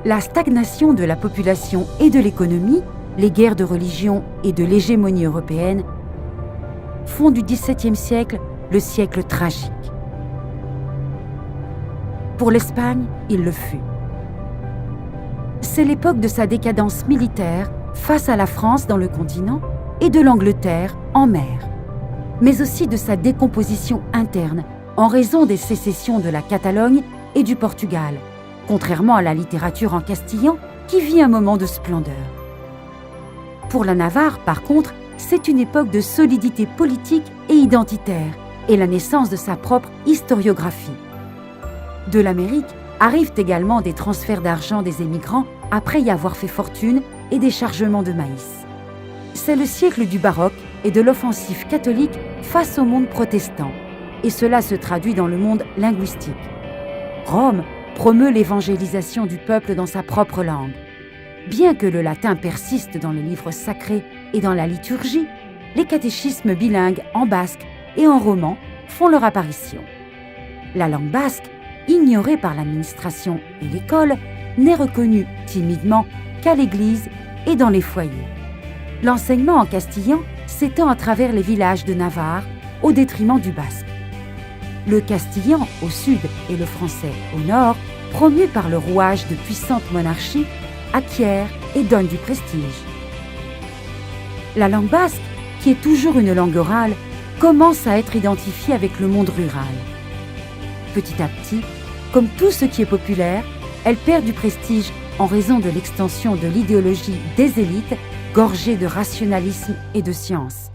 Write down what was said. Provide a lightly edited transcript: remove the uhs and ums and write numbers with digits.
La stagnation de la population et de l'économie, les guerres de religion et de l'hégémonie européenne font du XVIIe siècle le siècle tragique. Pour l'Espagne, il le fut. C'est l'époque de sa décadence militaire face à la France dans le continent et de l'Angleterre en mer, mais aussi de sa décomposition interne en raison des sécessions de la Catalogne et du Portugal, contrairement à la littérature en castillan qui vit un moment de splendeur. Pour la Navarre, par contre, c'est une époque de solidité politique et identitaire et la naissance de sa propre historiographie. De l'Amérique arrivent également des transferts d'argent des émigrants après y avoir fait fortune et des chargements de maïs. C'est le siècle du baroque et de l'offensive catholique face au monde protestant, et cela se traduit dans le monde linguistique. Rome promeut l'évangélisation du peuple dans sa propre langue. Bien que le latin persiste dans les livres sacrés et dans la liturgie, les catéchismes bilingues en basque et en roman font leur apparition. La langue basque, ignorée par l'administration et l'école, n'est reconnue timidement qu'à l'église et dans les foyers. L'enseignement en castillan s'étend à travers les villages de Navarre au détriment du basque. Le castillan au sud et le français au nord, promus par le rouage de puissantes monarchies, acquièrent et donnent du prestige. La langue basque, qui est toujours une langue orale, commence à être identifiée avec le monde rural. Petit à petit, comme tout ce qui est populaire, elle perd du prestige en raison de l'extension de l'idéologie des élites, gorgée de rationalisme et de science.